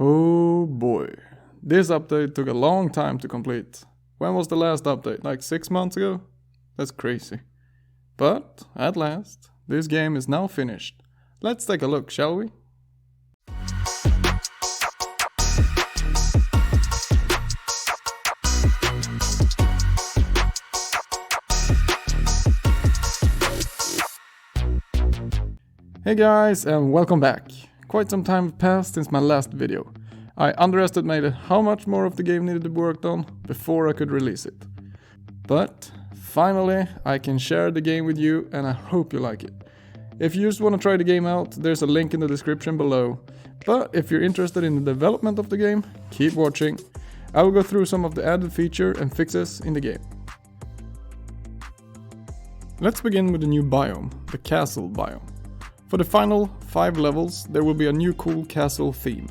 Oh boy, this update took a long time to complete. When was the last update? Like 6 months ago? That's crazy. But, at last, this game is now finished. Let's take a look, shall we? Hey guys, and welcome back. Quite some time passed since my last video. I underestimated how much more of the game needed to be worked on before I could release it. But finally I can share the game with you, and I hope you like it. If you just want to try the game out, there's a link in the description below. But if you're interested in the development of the game, keep watching. I will go through some of the added features and fixes in the game. Let's begin with the new biome, the castle biome. For the final 5 levels, there will be a new cool castle theme.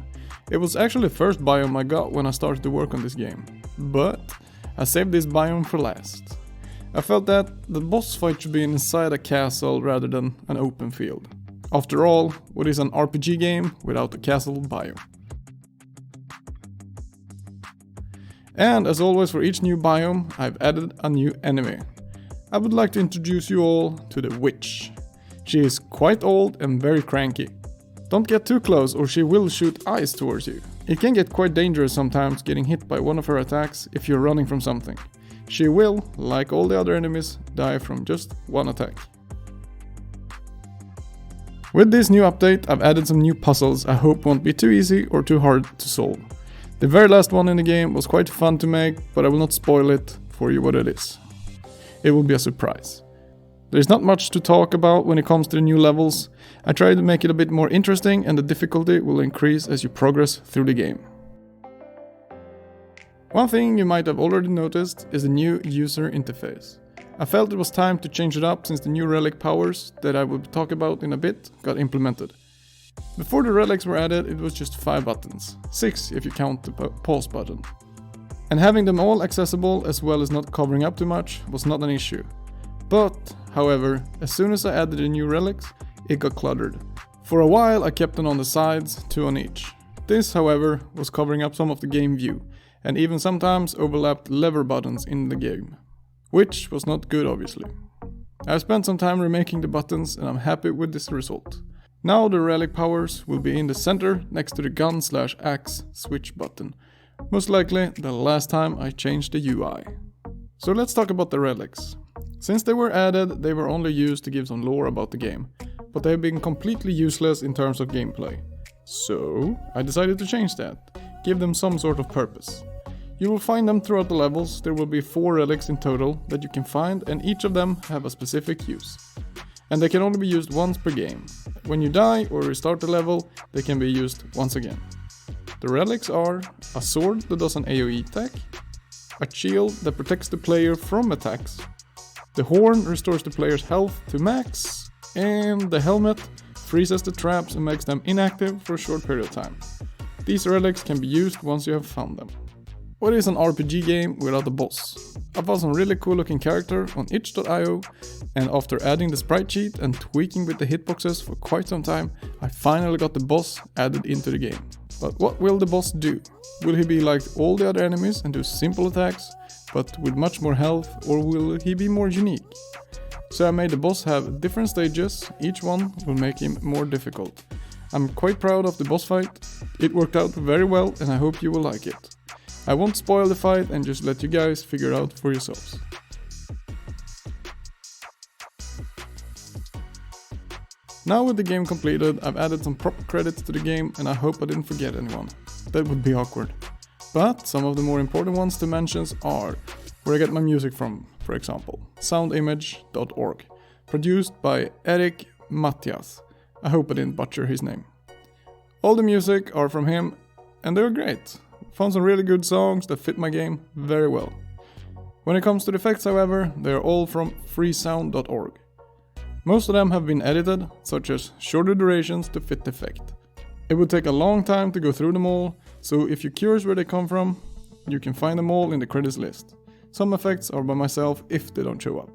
It was actually the first biome I got when I started to work on this game, but I saved this biome for last. I felt that the boss fight should be inside a castle rather than an open field. After all, what is an RPG game without a castle biome? And as always for each new biome, I've added a new enemy. I would like to introduce you all to the witch. She is quite old and very cranky. Don't get too close or she will shoot ice towards you. It can get quite dangerous sometimes getting hit by one of her attacks if you're running from something. She will, like all the other enemies, die from just one attack. With this new update, I've added some new puzzles I hope won't be too easy or too hard to solve. The very last one in the game was quite fun to make, but I will not spoil it for you what it is. It will be a surprise. There's not much to talk about when it comes to the new levels. I tried to make it a bit more interesting, and the difficulty will increase as you progress through the game. One thing you might have already noticed is the new user interface. I felt it was time to change it up since the new Relic powers that I will talk about in a bit got implemented. Before the relics were added, it was just 5 buttons, 6 if you count the pause button. And having them all accessible as well as not covering up too much was not an issue. But, however, as soon as I added the new relics, it got cluttered. For a while I kept them on the sides, 2 on each. This, however, was covering up some of the game view, and even sometimes overlapped lever buttons in the game. Which was not good, obviously. I've spent some time remaking the buttons and I'm happy with this result. Now the relic powers will be in the center next to the gun/axe switch button. Most likely the last time I changed the UI. So let's talk about the relics. Since they were added, they were only used to give some lore about the game, but they have been completely useless in terms of gameplay. So I decided to change that, give them some sort of purpose. You will find them throughout the levels. There will be 4 relics in total that you can find, and each of them have a specific use. And they can only be used once per game. When you die or restart the level, they can be used once again. The relics are a sword that does an AoE attack, a shield that protects the player from attacks, the horn restores the player's health to max, and the helmet freezes the traps and makes them inactive for a short period of time. These relics can be used once you have found them. What is an RPG game without a boss? I found some really cool looking character on itch.io, and after adding the sprite sheet and tweaking with the hitboxes for quite some time, I finally got the boss added into the game. But what will the boss do? Will he be like all the other enemies and do simple attacks, but with much more health, or will he be more unique? So I made the boss have different stages, each one will make him more difficult. I'm quite proud of the boss fight, it worked out very well and I hope you will like it. I won't spoil the fight and just let you guys figure it out for yourselves. Now with the game completed, I've added some proper credits to the game and I hope I didn't forget anyone. That would be awkward. But some of the more important ones to mention are where I get my music from, for example, soundimage.org, produced by Erik Mattias. I hope I didn't butcher his name. All the music are from him and they're great. Found some really good songs that fit my game very well. When it comes to the effects, however, they are all from freesound.org. Most of them have been edited, such as shorter durations to fit the effect. It would take a long time to go through them all, so if you're curious where they come from, you can find them all in the credits list. Some effects are by myself if they don't show up.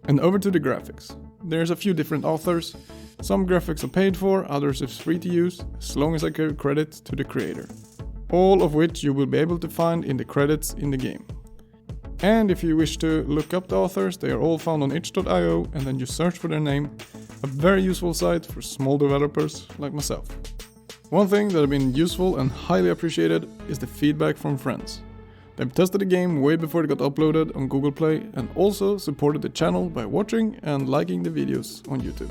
And over to the graphics. There's a few different authors. Some graphics are paid for, others is free to use, as long as I give credit to the creator. all of which you will be able to find in the credits in the game. And if you wish to look up the authors, they are all found on itch.io, and then you search for their name. A very useful site for small developers like myself. One thing that has been useful and highly appreciated is the feedback from friends. They've tested the game way before it got uploaded on Google Play and also supported the channel by watching and liking the videos on YouTube.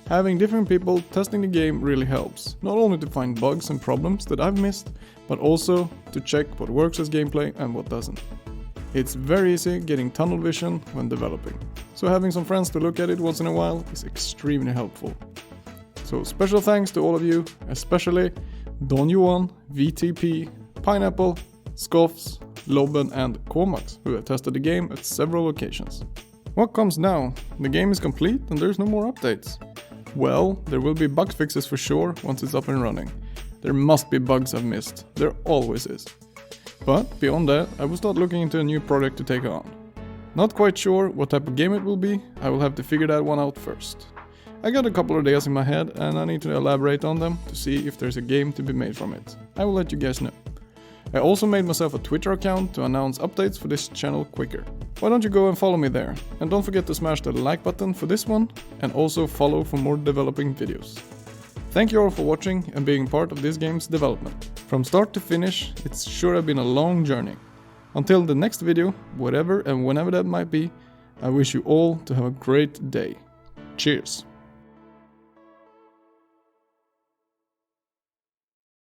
Having different people testing the game really helps, not only to find bugs and problems that I've missed, but also to check what works as gameplay and what doesn't. It's very easy getting tunnel vision when developing, so having some friends to look at it once in a while is extremely helpful. So special thanks to all of you, especially Don Johan, VTP, Pineapple, Scoffs, Loben and Komax, who have tested the game at several occasions. What comes now? The game is complete and there's no more updates. Well, there will be bug fixes for sure once it's up and running. There must be bugs I've missed, there always is. But beyond that, I will start looking into a new project to take on. Not quite sure what type of game it will be, I will have to figure that one out first. I got a couple of ideas in my head and I need to elaborate on them to see if there's a game to be made from it. I will let you guys know. I also made myself a Twitter account to announce updates for this channel quicker. Why don't you go and follow me there? And don't forget to smash the like button for this one and also follow for more developing videos. Thank you all for watching and being part of this game's development. From start to finish, it's sure been a long journey. Until the next video, whatever and whenever that might be, I wish you all to have a great day. Cheers!